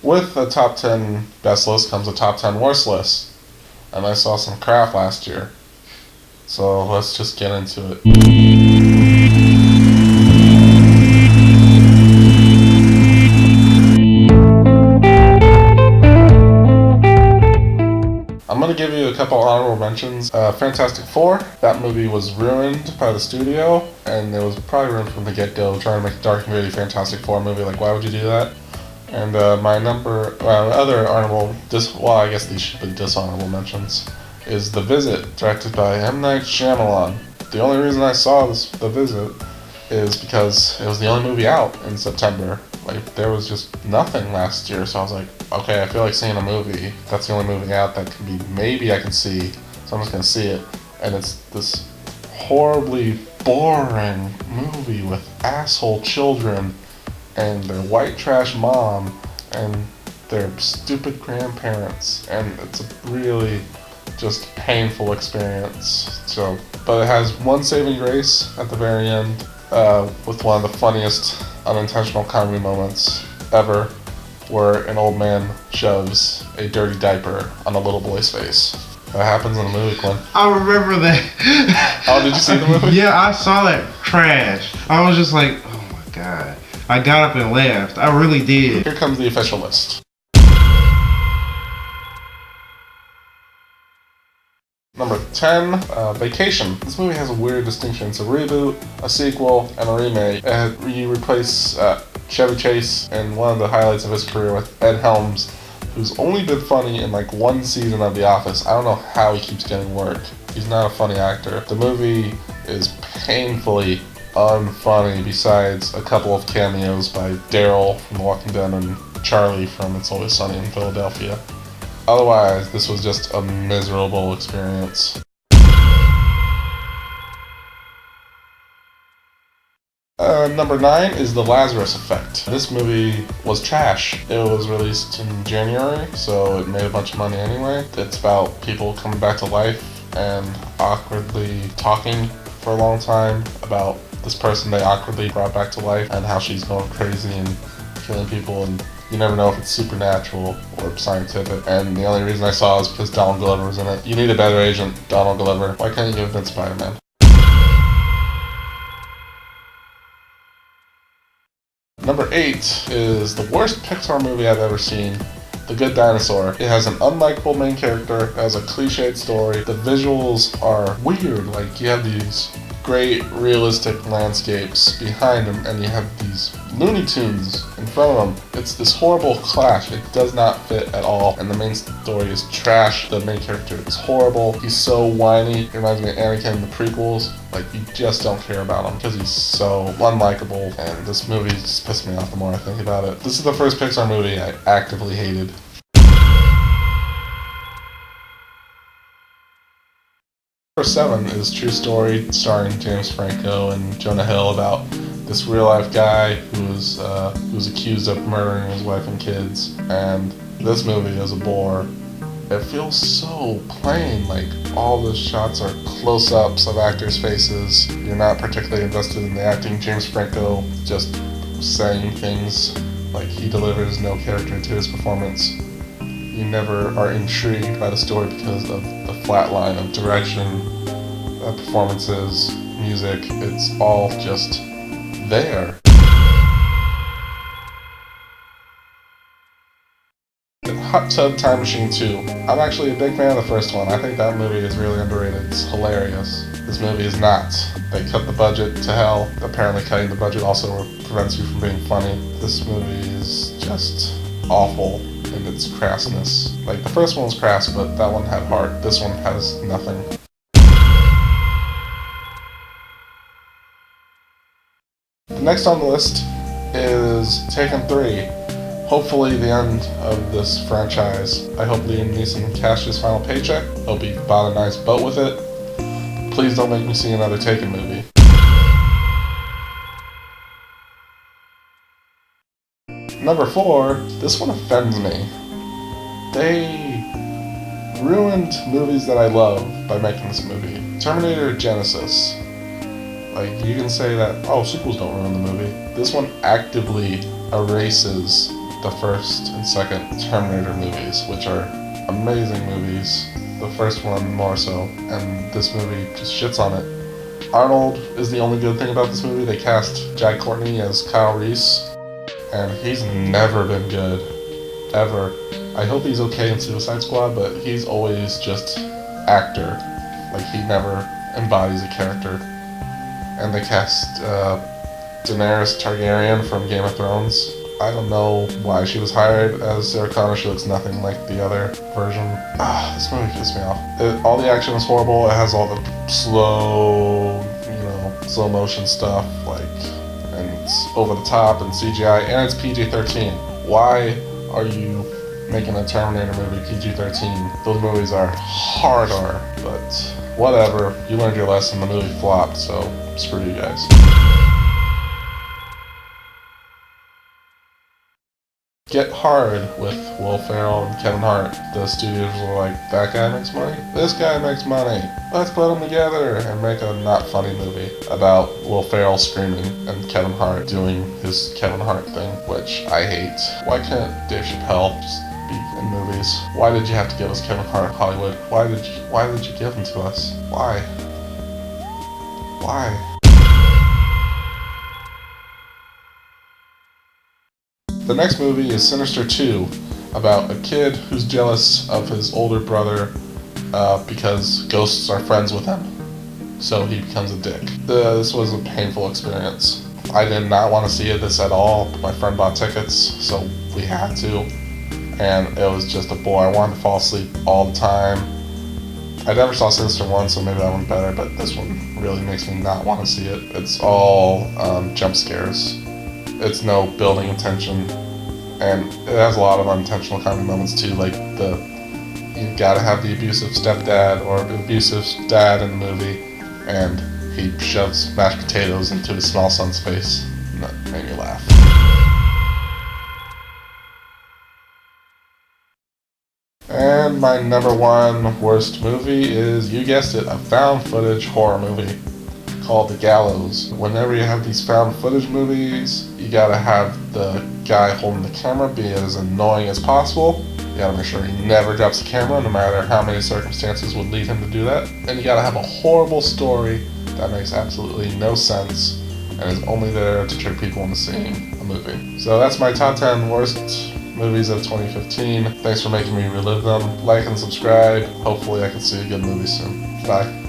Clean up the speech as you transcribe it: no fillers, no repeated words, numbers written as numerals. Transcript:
With a top 10 best list comes a top 10 worst list. And I saw some crap last year. So let's just get into it. I'm going to give you a couple honorable mentions. Fantastic Four. That movie was ruined by the studio, and it was probably ruined from the get-go, trying to make a dark and gritty Fantastic Four movie. Like, why would you do that? And my other honorable, I guess these should be dishonorable mentions, is The Visit, directed by M. Night Shyamalan. The only reason I saw The Visit is because it was the only movie out in September. Like, there was just nothing last year, so I was like, okay, I feel like seeing a movie. That's the only movie out that can be, maybe I can see, so I'm just gonna see it. And it's this horribly boring movie with asshole children and their white trash mom and their stupid grandparents, and it's a really just painful experience. So, but it has one saving grace at the very end, with one of the funniest unintentional comedy moments ever, where an old man shoves a dirty diaper on a little boy's face. That happens in the movie, Quinn. I remember that. Oh, did you see the movie? Yeah, I saw that trash. I was just like, oh my god. I got up and left. I really did. Here comes the official list. Number 10, Vacation. This movie has a weird distinction. It's a reboot, a sequel, and a remake. You replace Chevy Chase in one of the highlights of his career with Ed Helms, who's only been funny in like one season of The Office. I don't know how he keeps getting work. He's not a funny actor. The movie is painfully unfunny, besides a couple of cameos by Daryl from The Walking Dead and Charlie from It's Always Sunny in Philadelphia. Otherwise, this was just a miserable experience. Number 9 is The Lazarus Effect. This movie was trash. It was released in January, so it made a bunch of money anyway. It's about people coming back to life and awkwardly talking for a long time about this person they awkwardly brought back to life and how she's going crazy and killing people, and you never know if it's supernatural or scientific. And the only reason I saw it is because Donald Glover was in it. You need a better agent, Donald Glover. Why can't you give Vince Spider-Man? Number 8 is the worst Pixar movie I've ever seen, The Good Dinosaur. It has an unlikable main character, it has a cliched story, the visuals are weird, like you have these great realistic landscapes behind them and you have these Looney Tunes in front of them. It's this horrible clash. It does not fit at all, and the main story is trash. The main character is horrible. He's so whiny. He reminds me of Anakin in the prequels. Like, you just don't care about him because he's so unlikable, and this movie just pissed me off the more I think about it. This is the first Pixar movie I actively hated. Number 7 is True Story, starring James Franco and Jonah Hill, about this real-life guy who's accused of murdering his wife and kids. And this movie is a bore. It feels so plain. Like, all the shots are close-ups of actors' faces. You're not particularly invested in the acting. James Franco just saying things like he delivers no character to his performance. You never are intrigued by the story because of the flat line of direction, performances, music. It's all just there. Hot Tub Time Machine 2. I'm actually a big fan of the first one. I think that movie is really underrated. It's hilarious. This movie is not. They cut the budget to hell. Apparently cutting the budget also prevents you from being funny. This movie is just awful in its crassness. Like, the first one was crass, but that one had heart. This one has nothing. Next on the list is Taken 3. Hopefully the end of this franchise. I hope Liam Neeson cashed his final paycheck. Hope he bought a nice boat with it. Please don't make me see another Taken movie. Number 4, this one offends me. They ruined movies that I love by making this movie. Terminator Genisys. Like, you can say that, oh, sequels don't ruin the movie. This one actively erases the first and second Terminator movies, which are amazing movies. The first one more so, and this movie just shits on it. Arnold is the only good thing about this movie. They cast Jack Courtney as Kyle Reese, and he's never been good, ever. I hope he's okay in Suicide Squad, but he's always just actor. Like, he never embodies a character. And they cast Daenerys Targaryen from Game of Thrones. I don't know why she was hired as Sarah Connor. She looks nothing like the other version. This movie pissed me off. All the action is horrible. It has all the slow motion stuff, and it's over the top and CGI, and it's PG-13. Why are you making a Terminator movie PG-13? Those movies are hard R, but whatever. You learned your lesson. The movie flopped, so screw you guys. Get Hard with Will Ferrell and Kevin Hart. The studios were like, that guy makes money? This guy makes money. Let's put them together and make a not funny movie about Will Ferrell screaming and Kevin Hart doing his Kevin Hart thing, which I hate. Why can't Dave Chappelle just be in movies? Why did you have to give us Kevin Hart Hollywood? Why did you give him to us? Why? The next movie is Sinister 2, about a kid who's jealous of his older brother because ghosts are friends with him. So he becomes a dick. This was a painful experience. I did not want to see this at all. My friend bought tickets, so we had to. And it was just a bore. I wanted to fall asleep all the time. I never saw Sinister 1, so maybe that one's better, but this one really makes me not want to see it. It's all jump scares. It's no building of tension, and it has a lot of unintentional kind of moments too, like you gotta have the abusive stepdad or abusive dad in the movie, and he shoves mashed potatoes into his small son's face, and that made me laugh. And my number one worst movie is, you guessed it, a found footage horror movie called The Gallows. Whenever you have these found footage movies, you gotta have the guy holding the camera be as annoying as possible. You gotta make sure he never drops the camera, no matter how many circumstances would lead him to do that. And you gotta have a horrible story that makes absolutely no sense and is only there to trick people into seeing a movie. So that's my top 10 worst movies of 2015. Thanks for making me relive them. Like and subscribe. Hopefully I can see a good movie soon. Bye.